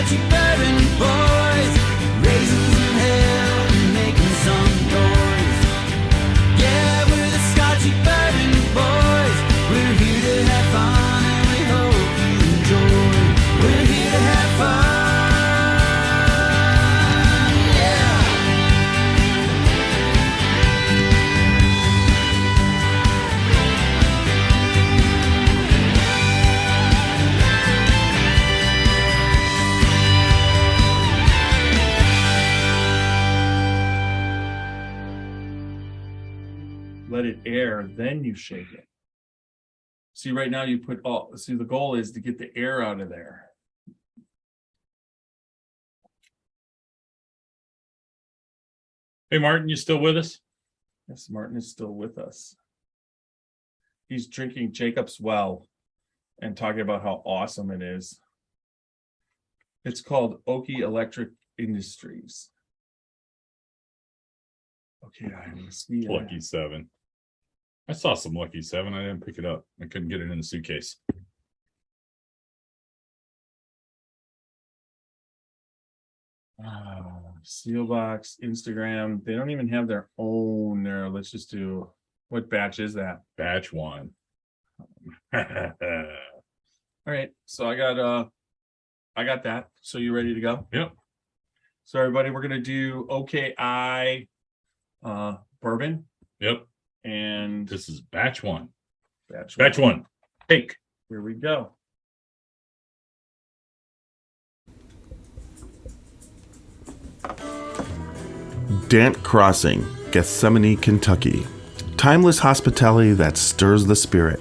Scotchy bourbon boys, raisins in hell and making some noise. Yeah, we're the Scotchy bourbon boys. We're here to have fun and we hope you enjoy. We're here to have fun. Let it air, then you shake it. See, right now you put see, the goal is to get the air out of there. Hey, Martin, you still with us? Yes, Martin is still with us. He's drinking Jacob's Well and talking about how awesome it is. It's called Oki Electric Industries. Okay, whiskey. Lucky 7. I saw some Lucky 7. I didn't pick it up. I couldn't get it in the suitcase. Seal box, Instagram. They don't even have their own there. Let's just do, what batch is that? Batch 1. All right. So I got that. So you ready to go? Yep. So everybody, we're gonna do OKI bourbon. Yep. And This is batch 1. batch 1. Take. Here we go. Dant Crossing, Gethsemane, Kentucky. Timeless hospitality that stirs the spirit.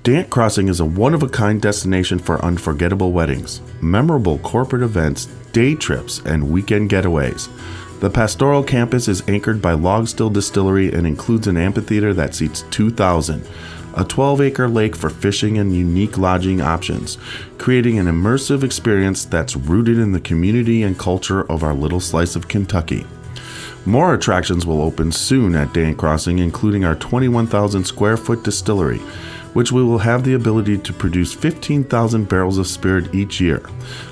Dant Crossing is a one-of-a-kind destination for unforgettable weddings, memorable corporate events, day trips, and weekend getaways. The pastoral campus is anchored by Log Still Distillery and includes an amphitheater that seats 2,000, a 12-acre lake for fishing and unique lodging options, creating an immersive experience that's rooted in the community and culture of our little slice of Kentucky. More attractions will open soon at Dant Crossing, including our 21,000 square foot distillery, which we will have the ability to produce 15,000 barrels of spirit each year,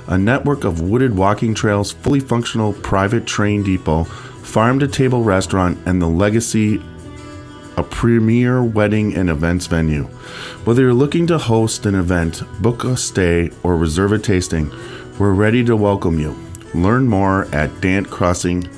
a network of wooded walking trails, fully functional private train depot, farm-to-table restaurant, and the Legacy, a premier wedding and events venue. Whether you're looking to host an event, book a stay, or reserve a tasting, we're ready to welcome you. Learn more at dantcrossing.com.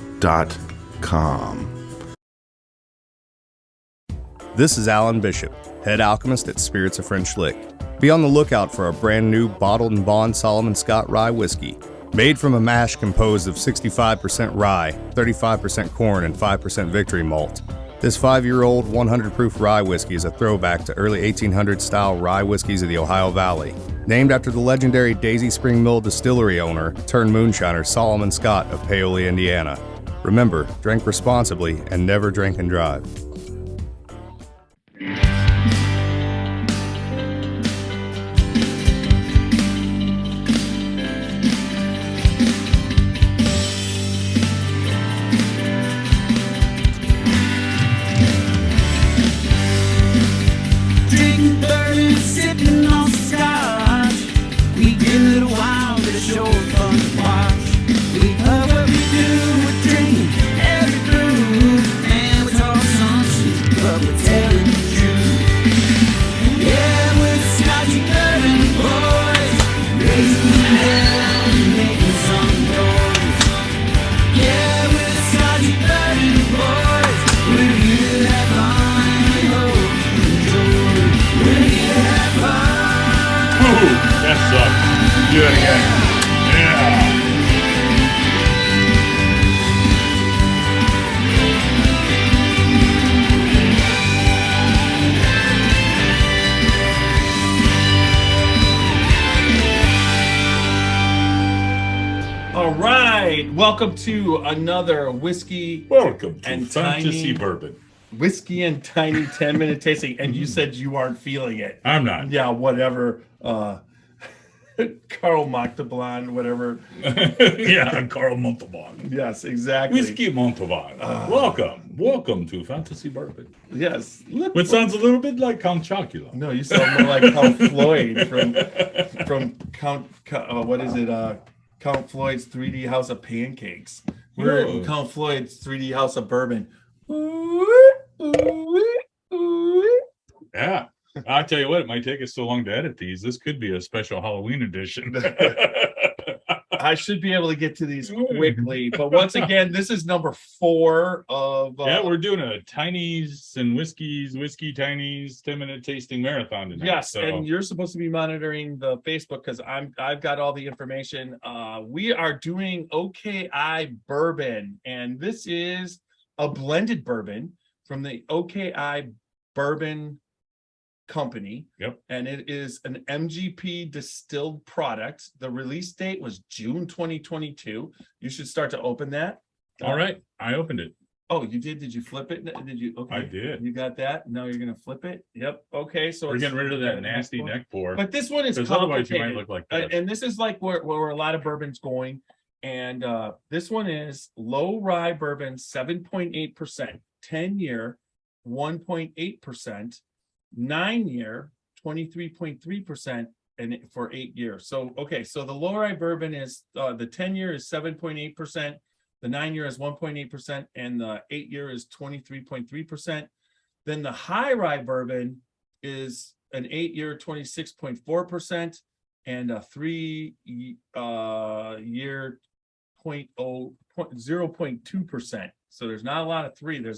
This is Alan Bishop, head alchemist at Spirits of French Lick. Be on the lookout for our brand new bottled and bond Solomon Scott rye whiskey. Made from a mash composed of 65% rye, 35% corn, and 5% victory malt. This 5-year-old 100 proof rye whiskey is a throwback to early 1800s style rye whiskeys of the Ohio Valley. Named after the legendary Daisy Spring Mill distillery owner turned moonshiner Solomon Scott of Paoli, Indiana. Remember, drink responsibly and never drink and drive. Drinking bourbon, sipping on scotch. We get a little wild, but it's sure fun to watch. We love what we do, we're drinking every brew, and we talk some shit, but we're telling the truth. Yeah, we're the Scotchy bourbon boys, raising hell and making some noise. Yeah, we're the Scotchy bourbon boys, we're here to have fun and we hope you enjoy. We're here to have fun. Ooh, that sucked. Do it again. Yeah. All right. Welcome to another Whiskey Welcome to and Fantasy Tiny. Bourbon. Whiskey and Tiny 10-minute tasting. And you said you aren't feeling it. I'm not. Yeah, whatever. Carl Montalban, whatever. Yeah, Carl Montalban. Yes, exactly. Whiskey Montalban. Welcome to Fantasy Bourbon. Yes. Look, Which sounds a little bit like Count Chocula. no, you sound more like Count Floyd from Count. What is it? Count Floyd's 3D House of Pancakes. We're in Count Floyd's 3D House of Bourbon. Yeah. I'll tell you what, it might take us so long to edit these. This could be a special Halloween edition. I should be able to get to these quickly, but once again, this is number 4 of yeah, we're doing a Tinies and Whisky Tinies 10-minute tasting marathon tonight. Yes, so. and you're supposed to be monitoring the Facebook because I've got all the information. We are doing OKI bourbon, and this is a blended bourbon from the OKI Bourbon Company. Yep. And it is an MGP distilled product. The release date was June 2022. You should start to open that. All right, I opened it. Oh, you did? Did you flip it? Did you? Okay, I did. You got that? Now you're gonna flip it. Yep. Okay, so We're getting rid of that nasty neck pour. But this one is otherwise you complicated. might look like that. And this is like where a lot of bourbon's going. And this one is low rye bourbon, 7.8%, 10-year, 1.8%. 9-year, 23.3%, and for 8 years. So okay, so the low rye bourbon is the 10-year is 7.8%, the 9-year is 1.8%, and the 8-year is 23.3%. Then the high rye bourbon is an 8-year 26.4% and a 3-year 0.2%. So there's not a lot of 3.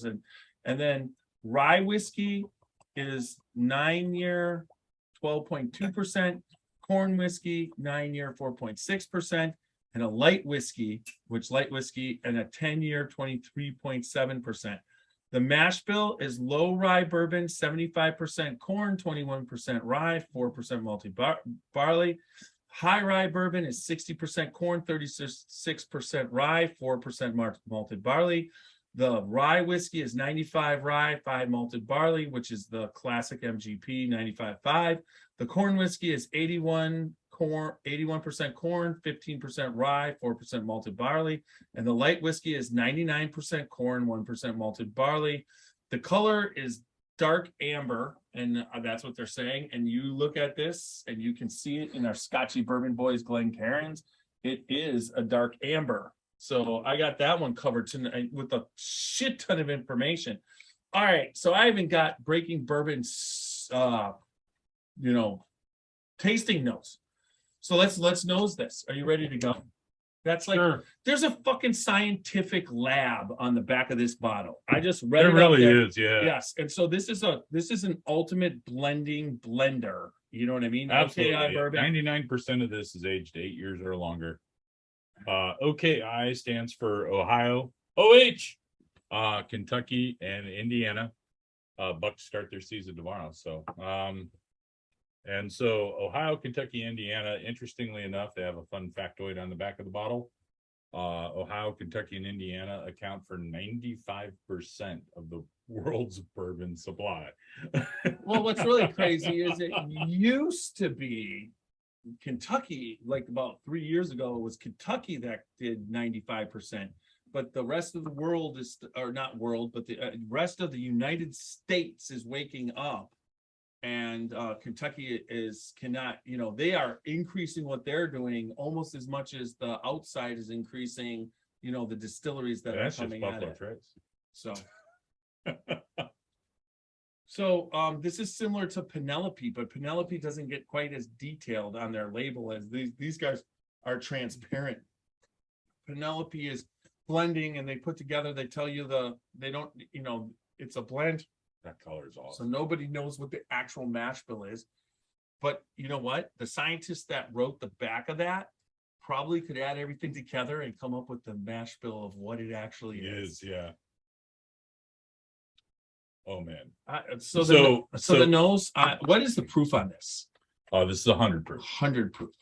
And then rye whiskey is 9-year 12.2%, corn whiskey 9-year 4.6%, and a light whiskey and a 10-year 23.7%. The mash bill is low rye bourbon, 75% corn, 21% rye, 4% malted barley. High rye bourbon is 60% corn, 36% rye, 4% malted barley. The rye whiskey is 95 rye, 5 malted barley, which is the classic MGP 95.5. The corn whiskey is 81% corn, 15% rye, 4% malted barley. And the light whiskey is 99% corn, 1% malted barley. The color is dark amber, and that's what they're saying. And you look at this and you can see it in our Scotchy Bourbon Boys Glencairns. It is a dark amber. So I got that one covered tonight with a shit ton of information. All right, so I even got Breaking Bourbon's, tasting notes. So let's nose this. Are you ready to go? That's like Sure. There's a fucking scientific lab on the back of this bottle. I just read it. It really is, yeah. Yes, and so this is an ultimate blending blender. You know what I mean? Absolutely. OKI bourbon. 99% of this is aged 8 years or longer. OKI stands for Ohio, Kentucky, and Indiana. Bucks start their season tomorrow. So, and so Ohio, Kentucky, Indiana, interestingly enough, they have a fun factoid on the back of the bottle. Ohio, Kentucky, and Indiana account for 95% of the world's bourbon supply. Well, what's really crazy is it used to be Kentucky, like about 3 years ago, it was Kentucky that did 95%, but the rest of the world is, or not world, but the rest of the United States is waking up, and Kentucky cannot, they are increasing what they're doing almost as much as the outside is increasing, the distilleries that are coming at it. So. So this is similar to Penelope, but Penelope doesn't get quite as detailed on their label as these guys are transparent. Penelope is blending, and they put together, they tell you it's a blend. That color is awesome. So nobody knows what the actual mash bill is. But you know what? The scientists that wrote the back of that probably could add everything together and come up with the mash bill of what it actually is. Yeah. Oh man. So the nose, what is the proof on this? This is 100 proof. 100 proof.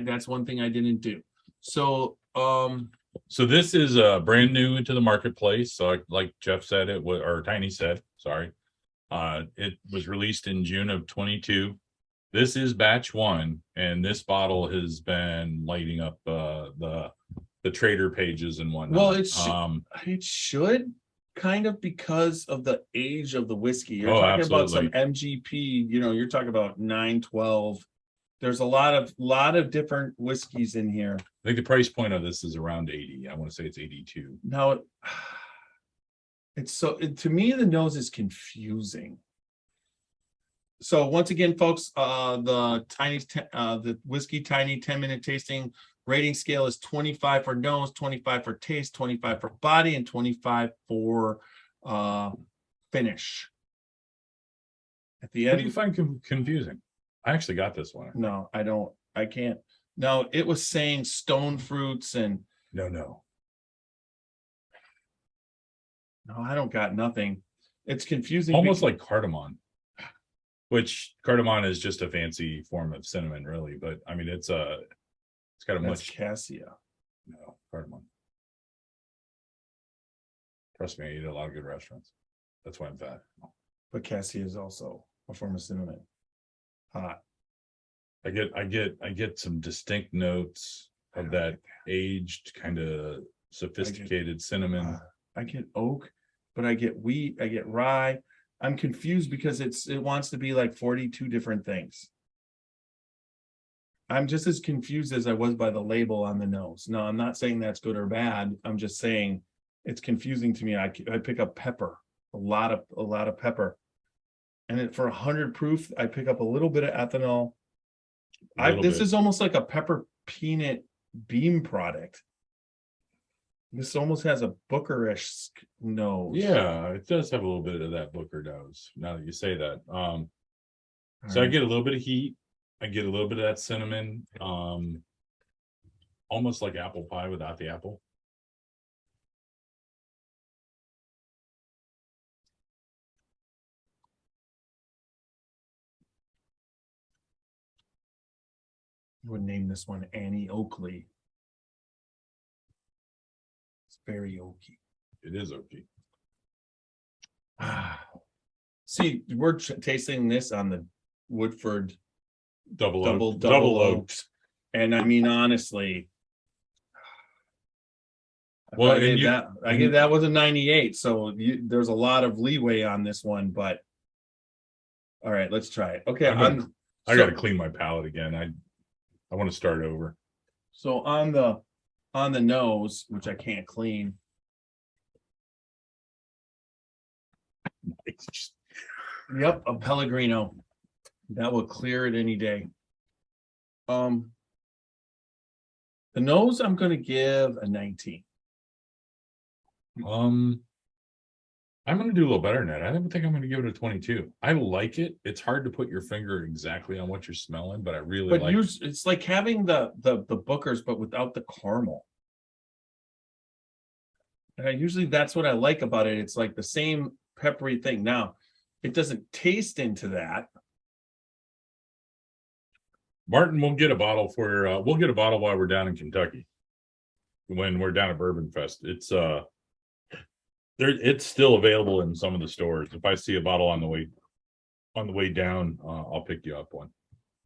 That's one thing I didn't do. So this is brand new into the marketplace. So like Jeff said, or Tiny said, sorry. It was released in June of 22. This is batch 1, and this bottle has been lighting up the trader pages and whatnot. Well, it should kind of, because of the age of the whiskey. You're talking absolutely. about some MGP, you're talking about 912 There's a lot of different whiskeys in here. I think the price point of this is around 80. I want to say it's 82. Now, to me, the nose is confusing. So once again, folks, the Whisky Tiny 10-minute tasting rating scale is 25 for nose, 25 for taste, 25 for body, and 25 for finish. At the What end, do you find confusing? I actually got this one. no, I don't. I can't. No, it was saying stone fruits and No. no, I don't got nothing. It's confusing. Almost like cardamom, which cardamom is just a fancy form of cinnamon, really. But I mean, it's got a that's much cassia. no cardamom. Trust me, I eat at a lot of good restaurants. That's why I'm fat. But cassia is also a form of cinnamon. Hot. I get some distinct notes of that aged kind of sophisticated cinnamon. I get oak, but I get wheat, I get rye. I'm confused because it wants to be like 42 different things. I'm just as confused as I was by the label on the nose. No, I'm not saying that's good or bad. I'm just saying it's confusing to me. I pick up pepper, a lot of pepper. And for 100 proof, I pick up a little bit of ethanol. This is almost like a pepper peanut beam product. This almost has a Booker-ish nose. Yeah, it does have a little bit of that Booker nose. Now that you say that, so I get a little bit of heat. I get a little bit of that cinnamon, almost like apple pie without the apple. I would name this one Annie Oakley. It's very oaky. It is oaky. See, we're tasting this on the Woodford Double oaked. And I mean, honestly, well, I gave that was a 98. So there's a lot of leeway on this one, but all right, let's try it. Okay. I got to clean my palate again. I want to start over. So on the nose, which I can't clean. Yep, a Pellegrino. That will clear it any day. The nose, I'm going to give a 19. I'm going to do a little better than that. I don't think I'm going to give it a 22. I like it. It's hard to put your finger exactly on what you're smelling, but I really like it. It's like having the Bookers, but without the caramel. And usually that's what I like about it. It's like the same peppery thing. Now, it doesn't taste into that. Martin, we'll get a bottle for we'll get a bottle while we're down in Kentucky. When we're down at Bourbon Fest. It's still available in some of the stores. If I see a bottle on the way down, I'll pick you up one.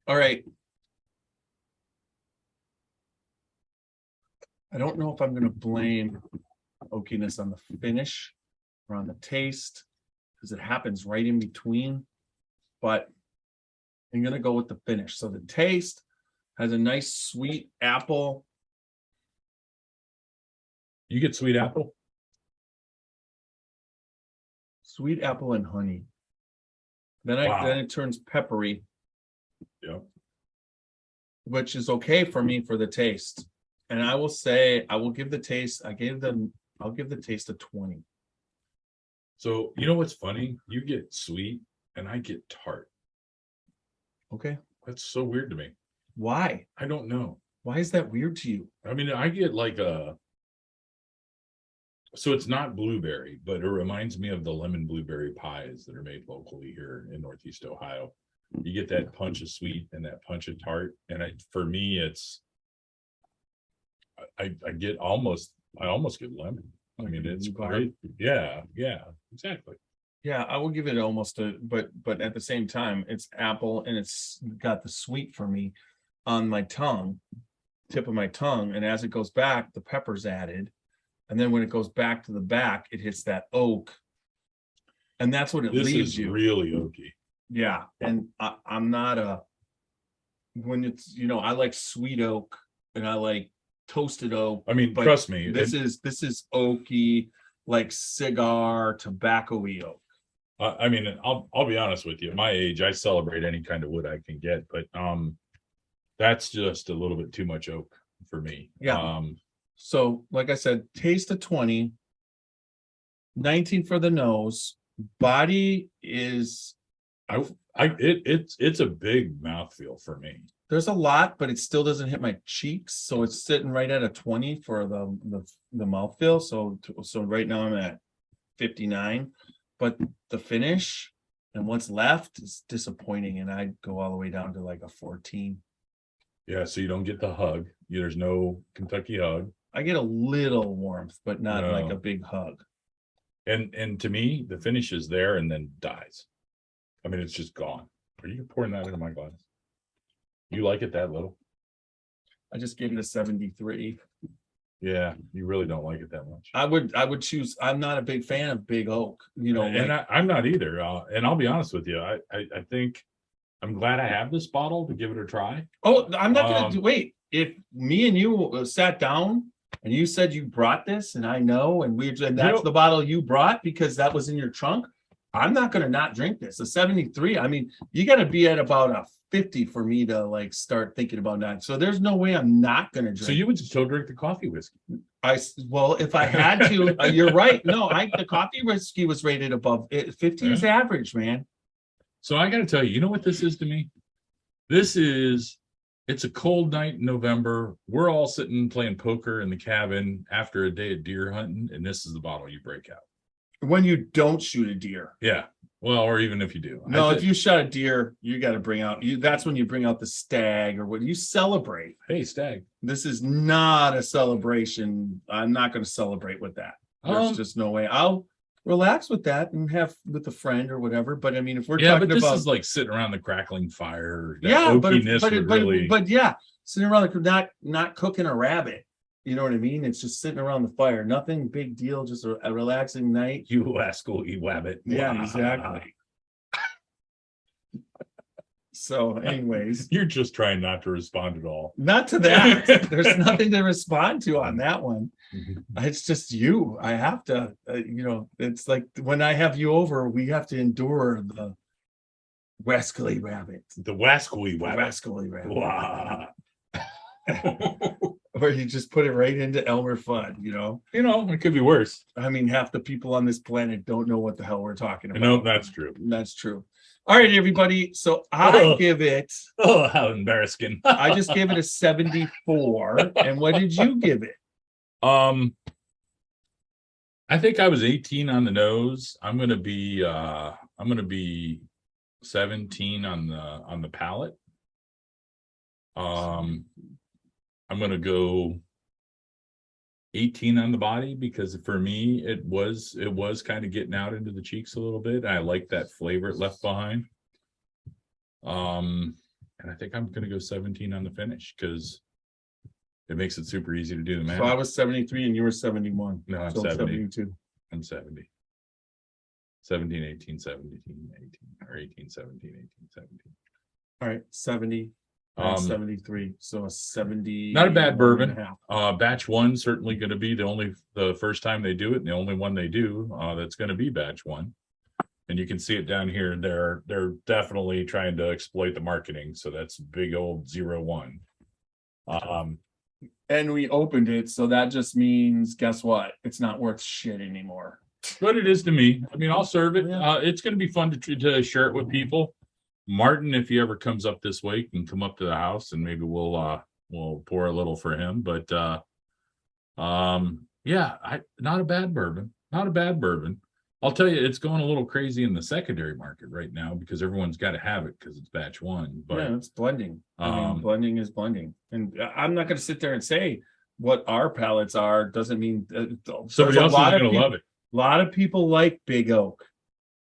All right. I don't know if I'm going to blame oakiness on the finish or on the taste, because it happens right in between, but I'm going to go with the finish. So the taste has a nice sweet apple. You get sweet apple? Sweet apple and honey. Then it turns peppery. Yeah. Which is okay for me for the taste. And I will say, I will give the taste, I'll give the taste a 20. So, you know what's funny? You get sweet and I get tart. Okay. That's so weird to me. Why? I don't know. Why is that weird to you? I mean, I get like so it's not blueberry, but it reminds me of the lemon blueberry pies that are made locally here in Northeast Ohio. You get that punch of sweet and that punch of tart. And for me, it's, I almost get lemon. I mean, it's great. Yeah, exactly. Yeah, I will give it almost but at the same time, it's apple and it's got the sweet for me on my tongue, tip of my tongue. And as it goes back, the pepper's added. And then when it goes back to the back, it hits that oak. And that's what it leaves you. This is really oaky. Yeah. And I'm not when it's, I like sweet oak and I like toasted oak. I mean, but trust me, this is oaky, like cigar, tobacco-y oak. I mean, I'll be honest with you. At my age, I celebrate any kind of wood I can get, but that's just a little bit too much oak for me. Yeah. So, like I said, taste of 20, 19 for the nose. Body is, it's a big mouthfeel for me. there's a lot, but it still doesn't hit my cheeks. So it's sitting right at a 20 for the mouthfeel. So right now I'm at 59, but the finish and what's left is disappointing. And I'd go all the way down to like a 14. Yeah, so you don't get the hug. There's no Kentucky hug. I get a little warmth, but not No. like a big hug. And to me, the finish is there and then dies. I mean, it's just gone. Are you pouring that into my glass? You like it that little? I just gave it a 73. Yeah, you really don't like it that much. I would choose. I'm not a big fan of big oak, And I'm not either. And I'll be honest with you. I think I'm glad I have this bottle to give it a try. Oh, I'm not gonna wait. If me and you sat down and you said you brought this, and I know, and that's the bottle you brought because that was in your trunk, I'm not gonna not drink this. A 73. I mean, you got to be at about a 50 for me to like start thinking about that. So there's no way I'm not gonna drink. So you would still drink the coffee whiskey? Well, if I had to, you're right. No, the coffee whiskey was rated above 50 is average, man. So I got to tell you, you know what this is to me? It's a cold night in November. We're all sitting playing poker in the cabin after a day of deer hunting, and this is the bottle you break out. When you don't shoot a deer. Yeah. Well, or even if you do. No, if you shot a deer, you got to bring out, that's when you bring out the stag or what you celebrate. Hey, stag. This is not a celebration. I'm not going to celebrate with that. There's just no way. I'll relax with that and have with a friend or whatever. But I mean, if we're talking this about, is like sitting around the crackling fire. But yeah, sitting around not cooking a rabbit. You know what I mean? It's just sitting around the fire. Nothing big deal. Just a relaxing night. You rascal, you wabbit. Yeah, exactly. So, anyways, you're just trying not to respond at all. Not to that. There's nothing to respond to on that one. It's just you. I have to, it's like when I have you over, we have to endure the wascally rabbit. The wascally rabbit. Wascally rabbit. Wow. Or you just put it right into Elmer Fudd, it could be worse. I mean, half the people on this planet don't know what the hell we're talking about. No, that's true. That's true. All right, everybody. So I give it. Oh, how embarrassing. I just gave it a 74. And what did you give it? I think I was 18 on the nose. I'm gonna be 17 on the palate. I'm gonna go 18 on the body because for me it was kind of getting out into the cheeks a little bit. I like that flavor it left behind. And I think I'm gonna go 17 on the finish because it makes it super easy to do the math. So I was 73 and you were 71. No, I'm so 72. I'm 70. 17, 18, 17, 18, or 18, 17, 18, 17. All right, 70. 73, so a 70. Not a bad bourbon. Batch one certainly going to be the first time they do it, and the only one they do. That's going to be batch one, and you can see it down here. They're definitely trying to exploit the marketing, so that's big old 01. And we opened it, so that just means, guess what? It's not worth shit anymore. But it is to me. I mean, I'll serve it. Yeah. It's going to be fun to share it with people. Martin, if he ever comes up this way, can come up to the house and maybe we'll pour a little for him. But not a bad bourbon. Not a bad bourbon. I'll tell you, it's going a little crazy in the secondary market right now because everyone's got to have it because it's batch one. But yeah, it's blending. Blending is blending, and I'm not going to sit there and say what our palates are. Doesn't mean somebody else is going to love it. A lot of people like big oak.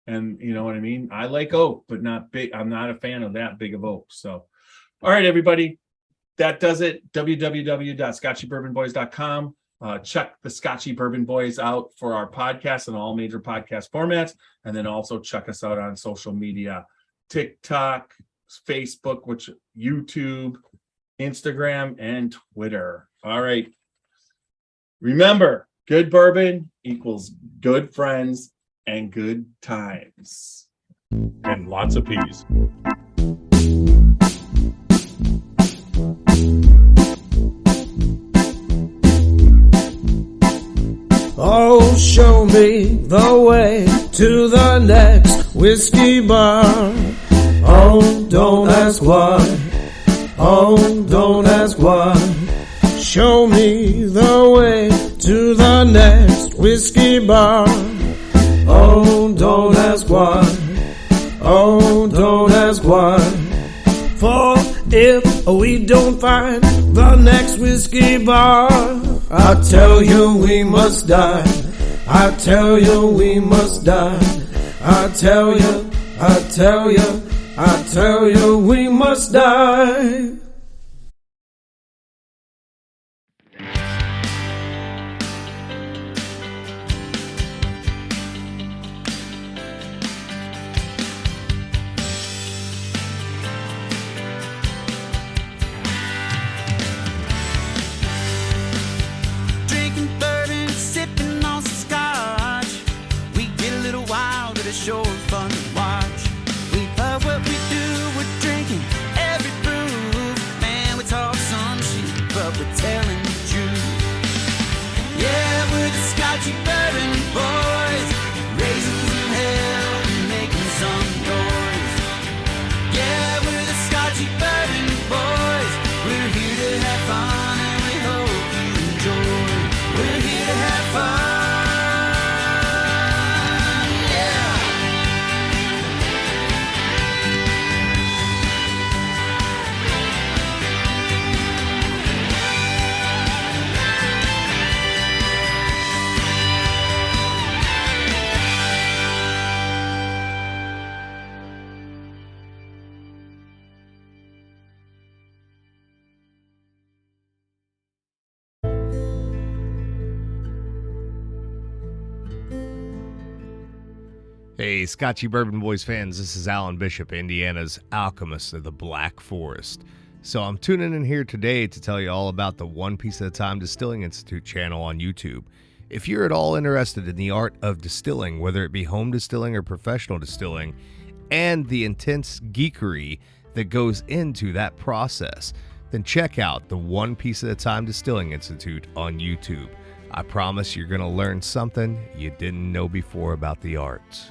And you know what I mean? I like oak, but not big. I'm not a fan of that big of oak. So, all right, everybody, that does it. www.scotchybourbonboys.com. Check the Scotchy Bourbon Boys out for our podcast and all major podcast formats. And then also check us out on social media, TikTok, Facebook, which YouTube, Instagram, and Twitter. All right. Remember, good bourbon equals good friends and good times. And lots of peas. Oh, show me the way to the next whiskey bar. Oh, don't ask why. Oh, don't ask why. Show me the way to the next whiskey bar. Oh, don't ask why. Oh, don't ask why. For if we don't find the next whiskey bar, I tell you we must die. I tell you we must die. I tell you, I tell you, I tell you we must die. Drinking bourbon, sipping on some scotch. We get a little wild, but it's sure fun to watch. We love what we do, we're drinking every brew. Man, we talk some shit, but we're telling the truth. Yeah, we're the Scotchy bourbon boys, raising some hell and making some noise. Yeah, we're the Scotchy bourbon boys. We're here to have fun and we hope you enjoy. We're here to have fun. Yeah. Hey, Scotchy Bourbon Boys fans, this is Alan Bishop, Indiana's alchemist of the Black Forest. So I'm tuning in here today to tell you all about the One Piece at a Time Distilling Institute channel on YouTube. If you're at all interested in the art of distilling, whether it be home distilling or professional distilling, and the intense geekery that goes into that process, then check out the One Piece at a Time Distilling Institute on YouTube. I promise you're going to learn something you didn't know before about the arts.